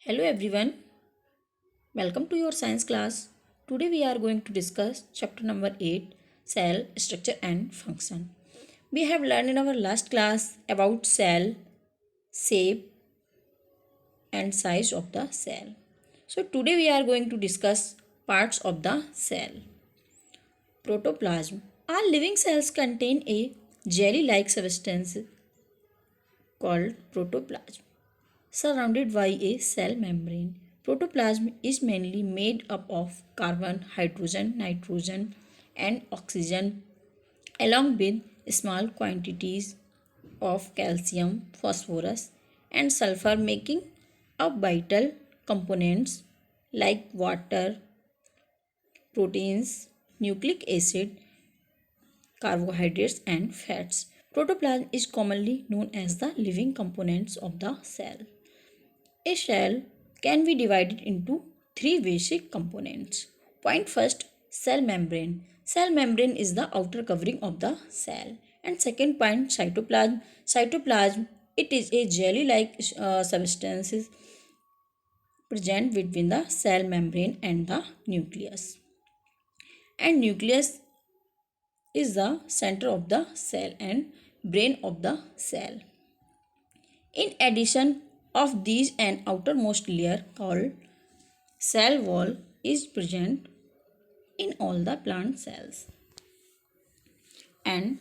Hello everyone, welcome to your science class. Today we are going to discuss chapter number 8, cell structure and function. We have learned in our last class about cell, shape and size of the cell. So today we are going to discuss parts of the cell. Protoplasm. All living cells contain a jelly-like substance called protoplasm, surrounded by a cell membrane. Protoplasm is mainly made up of carbon, hydrogen, nitrogen, and oxygen, along with small quantities of calcium, phosphorus, and sulfur, making up vital components like water, proteins, nucleic acid, carbohydrates, and fats. Protoplasm is commonly known as the living components of the cell. A cell can be divided into three basic components. Point first, cell membrane. Cell membrane is the outer covering of the cell. And second point, cytoplasm. Cytoplasm, it is a jelly-like substance present between the cell membrane and the nucleus. And nucleus is the center of the cell and brain of the cell. In addition of these, an outermost layer called cell wall is present in all the plant cells and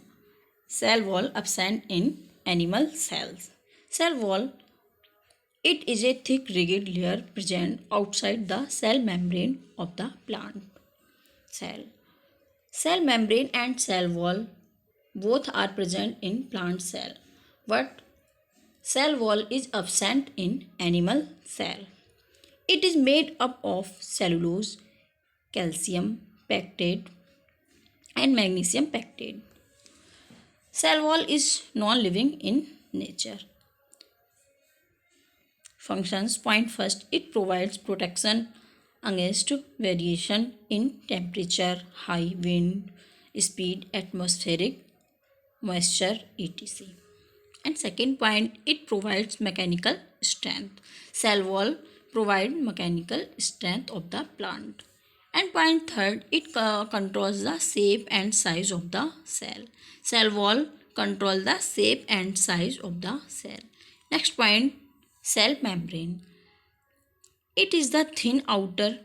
cell wall absent in animal cells. Cell wall, it is a thick rigid layer present outside the cell membrane of the plant cell. Cell membrane and cell wall both are present in plant cell, but cell wall is absent in animal cell. It is made up of cellulose, calcium pectate, and magnesium pectate. Cell wall is non-living in nature. Functions. Point first, it provides protection against variation in temperature, high wind, speed, atmospheric moisture, etc. And second point, it provides mechanical strength. Cell wall provide mechanical strength of the plant. And point third, it controls the shape and size of the cell. Cell wall control the shape and size of the cell. Next point, cell membrane. It is the thin outer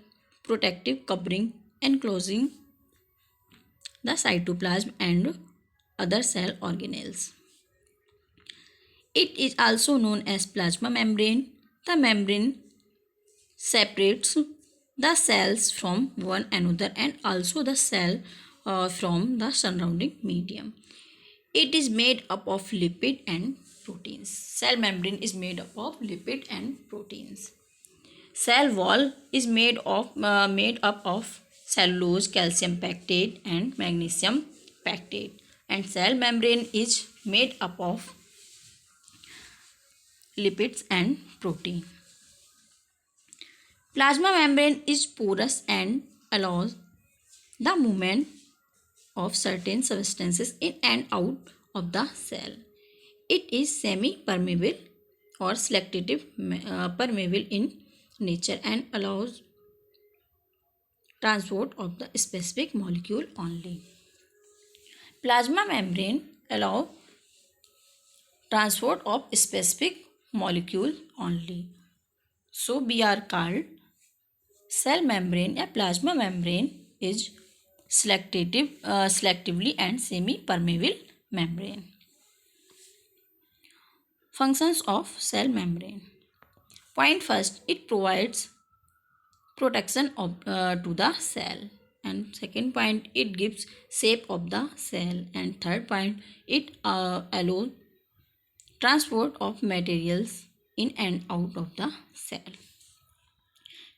protective covering enclosing the cytoplasm and other cell organelles. It is also known as plasma membrane. The membrane separates the cells from one another and also the cell from the surrounding medium. It is made up of lipid and proteins. Cell membrane is made up of lipid and proteins. Cell wall is made up of cellulose, calcium pectate, and magnesium pectate. And cell membrane is made up of lipids and protein. Plasma membrane is porous and allows the movement of certain substances in and out of the cell. It is semi-permeable or selective permeable in nature and allows transport of the specific molecule only. Plasma membrane allow transport of specific molecule only. So we are called cell membrane या plasma membrane is selectively and semi-permeable membrane. Functions of cell membrane. Point first, it provides protection to the cell. And second point, it gives shape of the cell. And third point, it allows transport of materials in and out of the cell.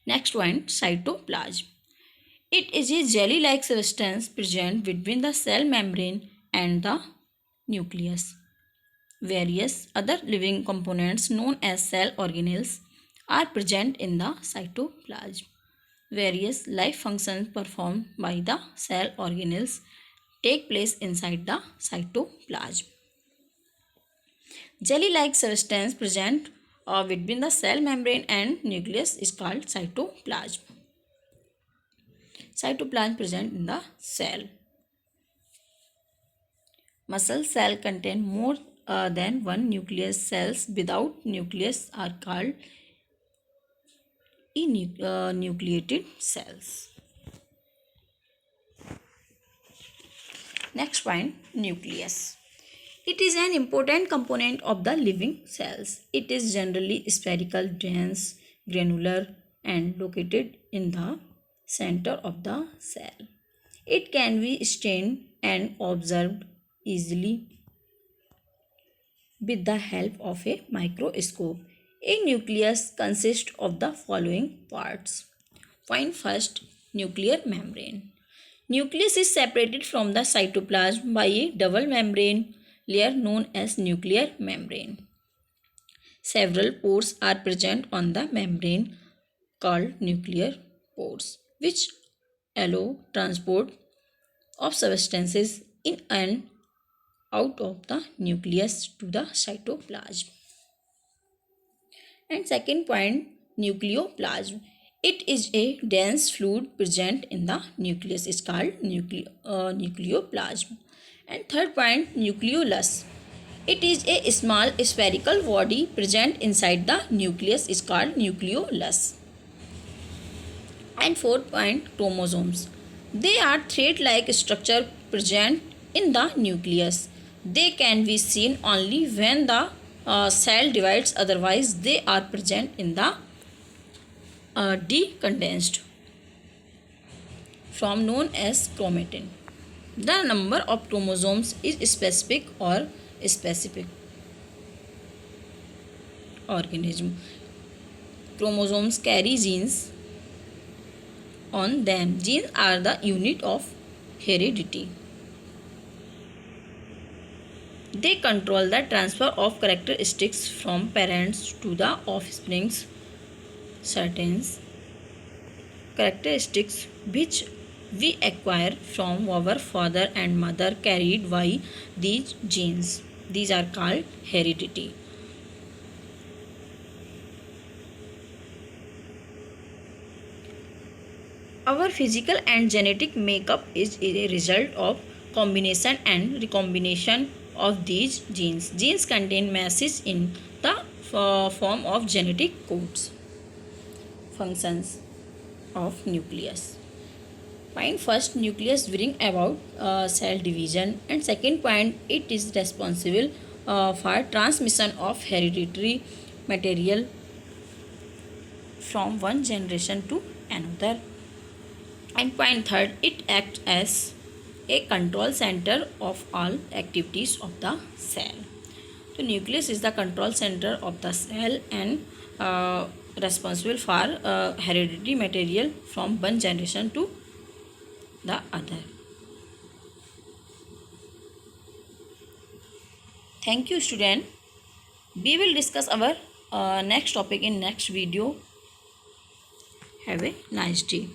Next one, cytoplasm. It is a jelly-like substance present between the cell membrane and the nucleus. Various other living components known as cell organelles are present in the cytoplasm. Various life functions performed by the cell organelles take place inside the cytoplasm. Jelly-like substance present between the cell membrane and nucleus is called cytoplasm. Cytoplasm present in the cell. Muscle cell contain more than one nucleus. Cells without nucleus are called enucleated cells. Next point, nucleus. It is an important component of the living cells. It is generally spherical, dense, granular, and located in the center of the cell. It can be stained and observed easily with the help of a microscope. A nucleus consists of the following parts. Point first, nuclear membrane. Nucleus is separated from the cytoplasm by a double membrane layer known as nuclear membrane. Several pores are present on the membrane called nuclear pores, which allow transport of substances in and out of the nucleus to the cytoplasm. And second point, nucleoplasm. It is a dense fluid present in the nucleus. It's called nucleoplasm. And third point, nucleolus. It is a small spherical body present inside the nucleus. Is called nucleolus. And fourth point, chromosomes. They are thread-like structure present in the nucleus. They can be seen only when the cell divides, otherwise they are present in the decondensed form known as chromatin. The number of chromosomes is specific or specific organism. Chromosomes carry genes on them. Genes are the unit of heredity. They control the transfer of characteristics from parents to the offspring. Certain characteristics which we acquire from our father and mother carried by these genes. These are called heredity. Our physical and genetic makeup is a result of combination and recombination of these genes. Genes contain messages in the form of genetic codes. Functions of nucleus. Point first, nucleus bring about cell division, and second point, it is responsible for transmission of hereditary material from one generation to another. And point third, it acts as a control center of all activities of the cell. So nucleus is the control center of the cell and responsible for hereditary material from one generation to the other. Thank you, student. We will discuss our next topic in next video. Have a nice day.